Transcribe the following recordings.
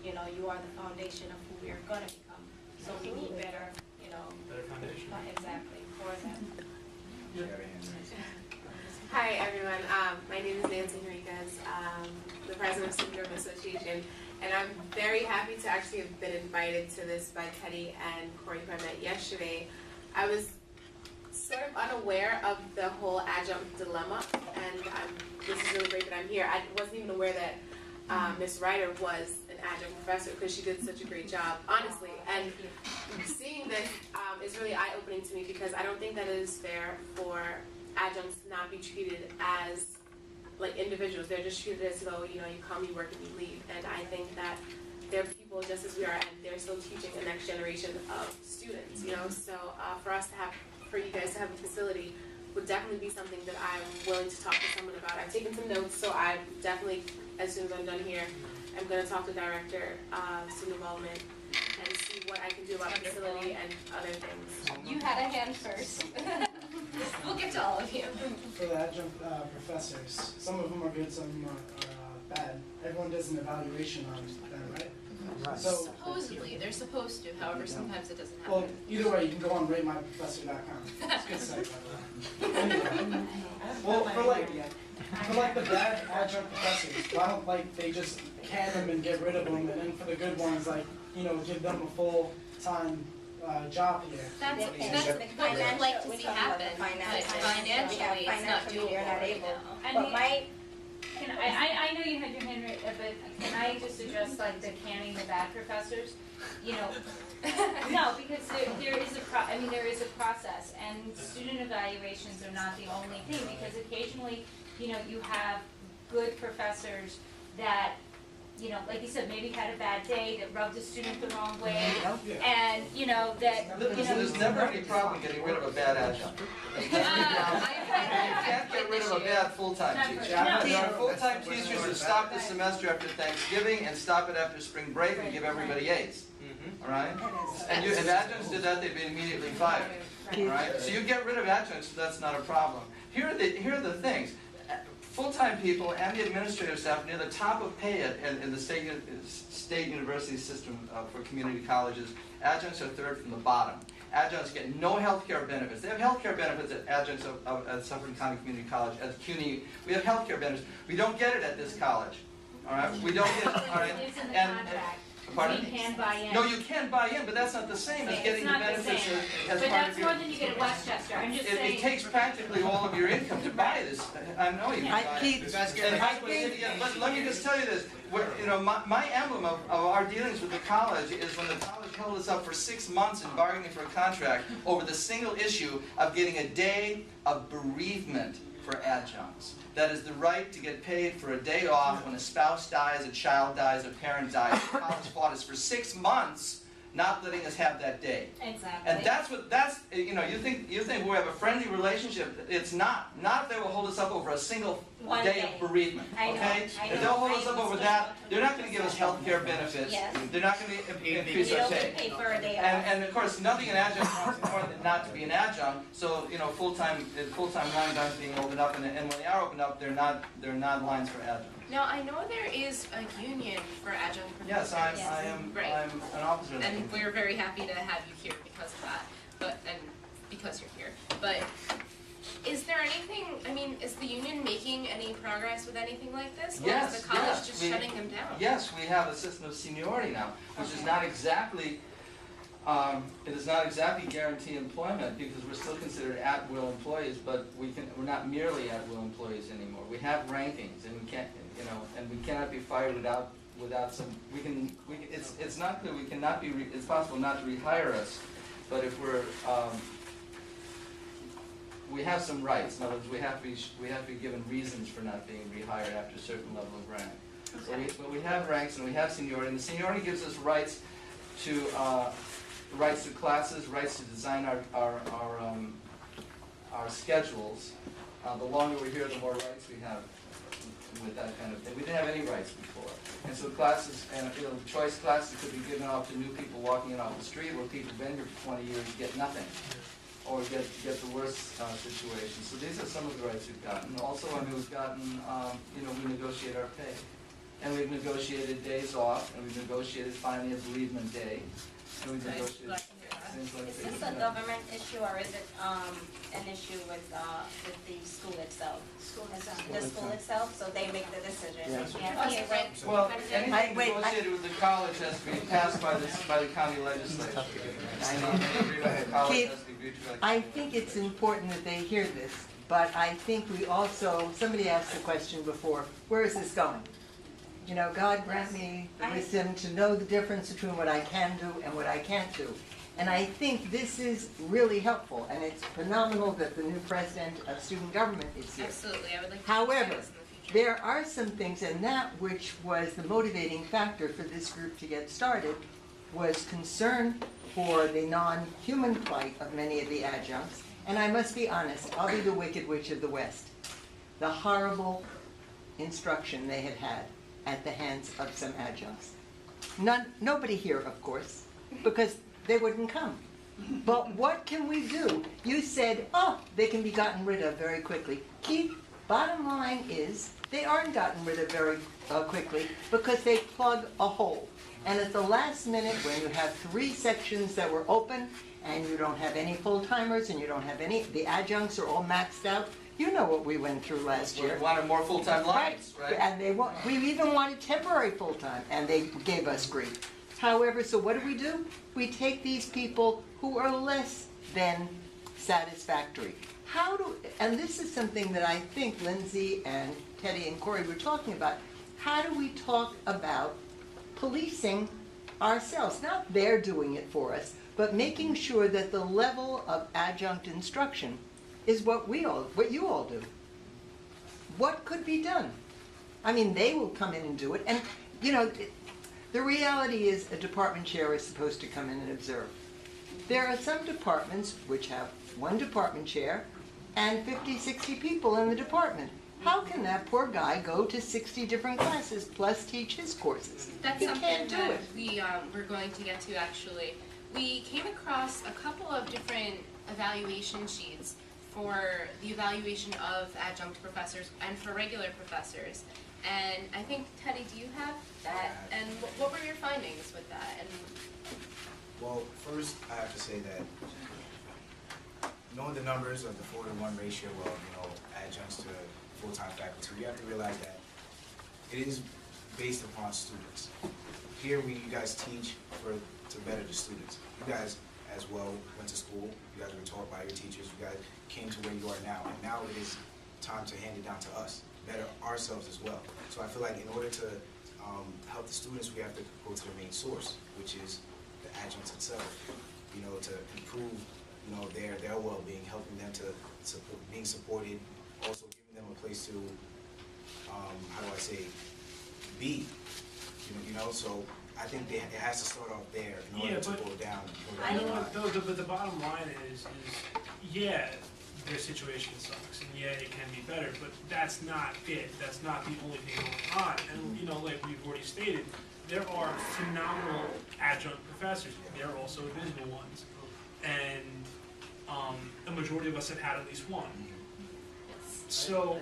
you know, you are the foundation of who we are going to become. So we need better, you know, Better foundation. Exactly, for them. Hi everyone, my name is Nancy Henriquez, the president of Student Government Association, and I'm very happy to actually have been invited to this by Teddy and Corey, who I met yesterday. I was sort of unaware of the whole adjunct dilemma, and this is really great that I'm here. I wasn't even aware that Ms. Ryder was an adjunct professor because she did such a great job, honestly. And seeing this is really eye-opening to me because I don't think that it is fair for adjuncts to not be treated as like individuals. They're just treated as though, you know, you come, you work, and you leave. And I think that they're people just as we are, and they're still teaching the next generation of students, you know. So for us to have, for you guys to have a facility would definitely be something that I'm willing to talk to someone about. I've taken some notes, so I'm definitely, as soon as I'm done here, I'm going to talk to Director of Student Development and see what I can do about the facility and other things. You had a hand first. We'll get to all of you. For the adjunct professors, some of them are good, some of them are bad. Everyone does an evaluation on them, right? Right. So, Supposedly, they're supposed to, however, sometimes it doesn't happen. well, either way, you can go on ratemyprofessor.com. It's a good site, by the way. Anyway, well, for like the bad adjunct professors, I don't like they just can them and get rid of them, and then for the good ones, like, you know, give them a full-time job here. That's what we'd like to see happen, but financially, it's not doable right now. But I know you had your hand raised, but can I just address like the canning the bad professors? You know, no, because there is a process, and student evaluations are not the only thing, because occasionally, you know, you have good professors that, you know, like you said, maybe had a bad day, that rubbed a student the wrong way, and, you know, that, you know. There's never any problem getting rid of a bad adjunct. You can't get rid of a bad full-time teacher. There are full-time teachers who stop the semester after Thanksgiving and stop it after spring break and give everybody A's. All right? And if adjuncts did that, they'd be immediately fired. All right? So you get rid of adjuncts, that's not a problem. Here are the things. Full-time people and the administrative staff near the top of pay in the state university system for community colleges. Adjuncts are third from the bottom. Adjuncts get no health care benefits. They have health care benefits at adjuncts at Suffolk County Community College, at CUNY. We have health care benefits. We don't get it at this college. All right? We don't get it. All right? It's in the contract. Pardon? You can buy in. No, you can buy in, but that's not the same as getting the benefits as But part that's of your... more than you get at Westchester, I'm just saying. It takes practically all of your income to buy this. I know you can buy it. And let me just tell you this. You know, my emblem of our dealings with the college is when the college held us up for 6 months in bargaining for a contract over the single issue of getting a day of bereavement for adjuncts. That is the right to get paid for a day off when a spouse dies, a child dies, a parent dies. The college fought us for 6 months, not letting us have that day. Exactly. And you know, you think we have a friendly relationship. It's not. Not if they will hold us up over a single day of bereavement. Okay? If they'll hold us up over that, they're not going to give us health care benefits. Yes. They're not going to increase our pay. Pay for a day off. And of course, nothing an adjunct wants more than not to be an adjunct. So you know, full-time lines aren't being opened up, and when they are opened up, they're not lines for adjuncts. Now, I know there is a union for adjunct professors. Yes, I'm an officer of the And union. we're very happy to have you here because of that, and because you're here. But is there anything, I mean, is the union making any progress with anything like this? Or is the college just shutting them down? Yes, we have a system of seniority now, which is not exactly, it does not exactly guarantee employment because we're still considered at-will employees, but we're not merely at-will employees anymore. We have rankings, and we can't, you know, and we cannot be fired without some. It's not that we cannot be. It's possible not to rehire us, but if we're we have some rights. In other words, we have to be given reasons for not being rehired after a certain level of rank. Okay. So we have ranks and we have seniority, and the seniority gives us rights to classes, rights to design our schedules. The longer we're here, the more rights we have with that kind of thing. We didn't have any rights before, and so classes and choice classes could be given off to new people walking in off the street, where people have been here for 20 years get nothing, or get the worst situation. So these are some of the rights we've gotten. Also, I mean, we've gotten, we negotiate our pay. and we've negotiated days off, and we've negotiated finally a bereavement day, and we've negotiated things like Is this. this a government issue or is it an issue with the school itself? The school itself, so they make the decision. Yes. Yeah. Well, anything negotiated with the college has to be passed by the county legislature. And anything agreed with the college Keith, has to be agreed to by the I county think it's important that they hear this, but I think we also, somebody asked the question before, where is this going? You know, God grant me the wisdom to know the difference between what I can do and what I can't do. And I think this is really helpful, and it's phenomenal that the new president of student government is here. Absolutely, I would like to However, see this in the future. there are some things, and that which was the motivating factor for this group to get started was concern for the non-human plight of many of the adjuncts. And I must be honest, I'll be the wicked witch of the West. The horrible instruction they had had at the hands of some adjuncts. Nobody here, of course, because they wouldn't come. But what can we do? You said, oh, they can be gotten rid of very quickly. Keith, bottom line is, they aren't gotten rid of very quickly because they plug a hole. And at the last minute, when you have 3 sections that were open, and you don't have any full-timers, and you don't have any, the adjuncts are all maxed out, you know what we went through last year. We wanted more full-time lines, right? And we even wanted temporary full-time, and they gave us grief. However, so what do? We take these people who are less than satisfactory. And this is something that I think Lindsay and Teddy and Corey were talking about. How do we talk about policing ourselves? Not they're doing it for us, but making sure that the level of adjunct instruction is what you all do. What could be done? I mean, they will come in and do it, and you know, the reality is a department chair is supposed to come in and observe. There are some departments which have 1 department chair and 50, 60 people in the department. How can that poor guy go to 60 different classes plus teach his courses? That's He something can't do that it. we're going to get to actually. We came across a couple of different evaluation sheets for the evaluation of adjunct professors and for regular professors. And I think, Teddy, do you have that? And what were your findings with that? And Well, first I have to say that knowing the numbers of the 4-to-1 ratio of adjuncts to full-time faculty, you have to realize that it is based upon students. Here you guys teach to better the students. You guys as well went to school. You guys were taught by your teachers. You guys came to where you are now, and now it is time to hand it down to us, better ourselves as well. So I feel like in order to help the students, we have to go to the main source, which is the adjuncts itself. To improve, their well-being, helping them to being supported, also giving them a place to, how do I say, be. So I think it has to start off there in order to go down. But the bottom line is yeah, their situation sucks, and yeah, it can be better, but that's not it. That's not the only thing going on. And like we've already stated, there are phenomenal adjunct professors. There are also abysmal ones, and a majority of us have had at least one. So.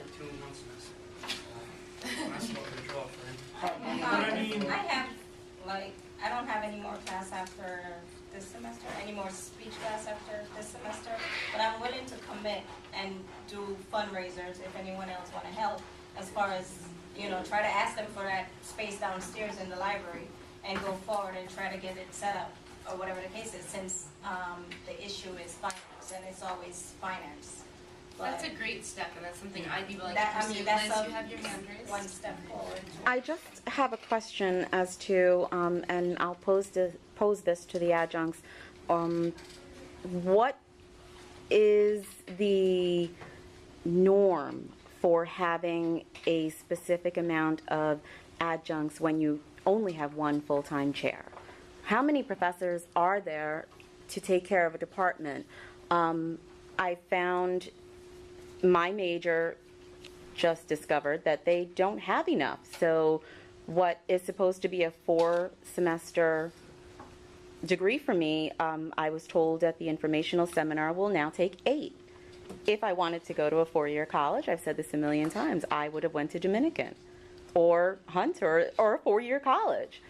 That's what we draw for him. But I mean, I don't have any more class after this semester, any more speech class after this semester, but I'm willing to commit and do fundraisers if anyone else want to help, as far as, try to ask them for that space downstairs in the library and go forward and try to get it set up, or whatever the case is, since the issue is finance, and it's always finance. that's a great step, and that's something I'd be willing That- to I pursue. mean, that's Liz, a- you have your hand raised. One step forward. I just have a question as to, and I'll pose this to the adjuncts. What is the norm for having a specific amount of adjuncts when you only have 1 full-time chair? How many professors are there to take care of a department? I found my major just discovered that they don't have enough. So what is supposed to be a 4-semester degree for me, I was told at the informational seminar, will now take 8. If I wanted to go to a 4-year college, I've said this a million times, I would have went to Dominican. or Hunter or a 4-year college.